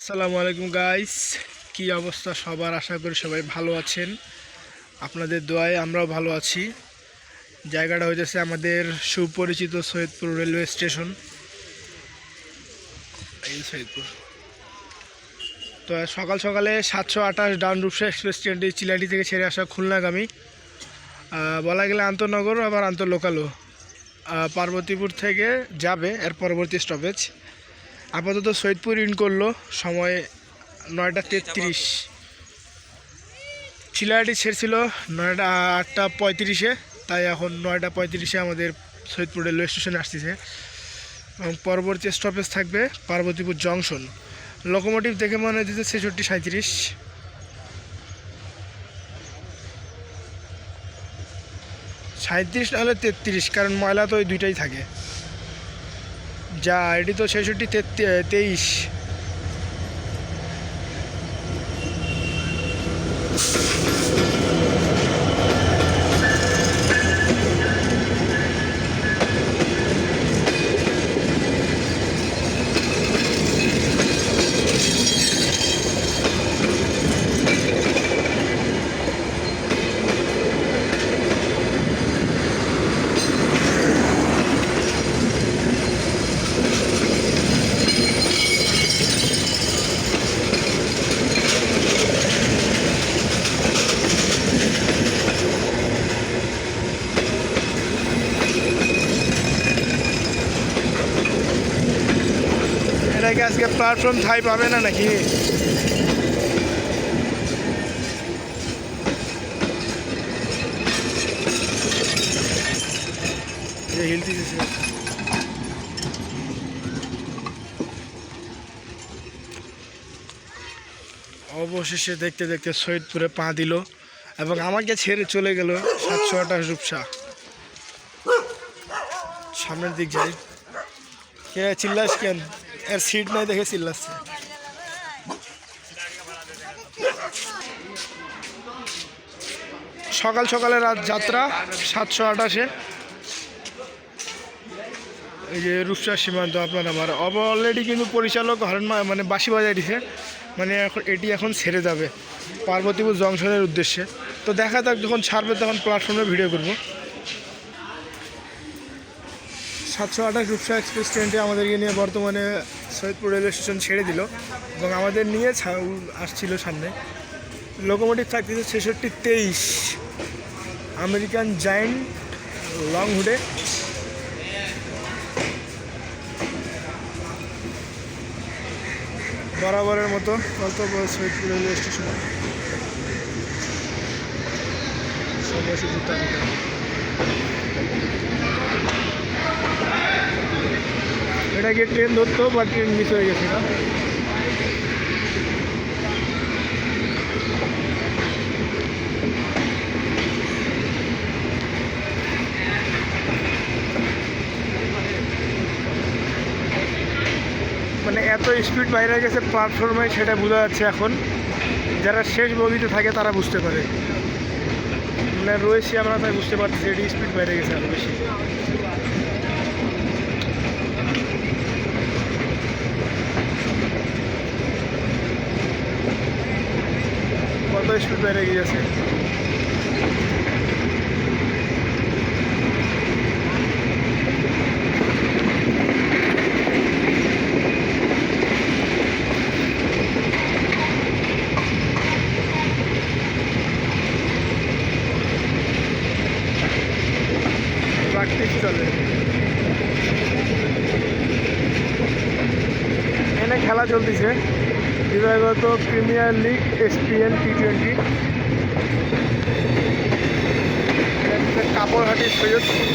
আসসালামু আলাইকুম গাইস, কি অবস্থা সবার? আশা করি সবাই ভালো আছেন। আপনাদের দোয়ায় আমরাও ভালো আছি। জায়গাটা হইতেছে আমাদের সুপরিচিত সৈয়দপুর রেলওয়ে স্টেশন। এই সৈয়দপুর তো সকাল সকালে 728 ডাউন রূপসা এক্সপ্রেস ট্রেনটি চিলাটি থেকে ছেড়ে আসা খুলনাগামী, বলা গেলে আন্তনগর আবার আন্তঃলোকালও। পার্বতীপুর থেকে যাবে এর পরবর্তী স্টপেজ। আপাতত সৈয়দপুর ইন করলো, সময় 9টা 33। চিলাহাটি ছেড়েছিল 8টা 35-এ, তাই এখন 9টা 35-এ আমাদের সৈয়দপুর রেলওয়ে স্টেশনে আসতেছে এবং পরবর্তী স্টপেজ থাকবে পার্বতীপুর জংশন। লোকোমোটিভ দেখে মনে হচ্ছে 66-37, 37 নাহলে 33, কারণ ময়লা তো ওই দুইটাই থাকে। যা এটি তো 66-23। এটাকে আজকে প্ল্যাটফর্ম থাই পাবে না নাকি? অবশেষে দেখতে দেখতে সৈয়দপুরে পা দিল এবং আমাকে ছেড়ে চলে গেল 728 রূপসা। সামনের দিক যাই। কে চিল্লাস কেন? এর সিট নাই দেখে চিল্লাচ্ছে। সকাল সকালে রাত যাত্রা 728-এ। এই যে রূপসা সীমান্ত আপনার আমার অলরেডি কিন্তু পরিচালক হরেন মানে বাঁশি বাজায় দিছে, মানে এটি এখন ছেড়ে যাবে পার্বতীপুর জংশনের উদ্দেশ্যে। তো দেখা যাক, যখন ছাড়বে তখন প্ল্যাটফর্মে ভিডিও করব। 728 রূপসা এক্সপ্রেস ট্রেনটি আমাদেরকে নিয়ে বর্তমানে সৈয়দপুর রেলওয়ে স্টেশন ছেড়ে দিল এবং আমাদের নিয়ে আসছিল সামনে। লোকোমোটিভ থাকতেছে 66-23, আমেরিকান জায়েন্ট লং হুডে। বরাবরের মতো কর্তব্য সৈয়দপুর রেলওয়ে স্টেশন। এটাকে ট্রেন ধরতো বা ট্রেন মিস হয়ে গেছে না? মানে এত স্পিড বাইরে গেছে প্ল্যাটফর্মে, সেটা বোঝা যাচ্ছে এখন। যারা শেষ বগিতে থাকে তারা বুঝতে পারে, মানে রয়েছি আমরা, তাই বুঝতে পারছি এটি স্পিড বাইরে গেছে আরও বেশি। কত স্পিড বাইরে গিয়েছে! প্র্যাকটিস চলে, এখানে খেলা চলতেছে বিভাগত premier league SPN T20। Kaparhati Saidpur.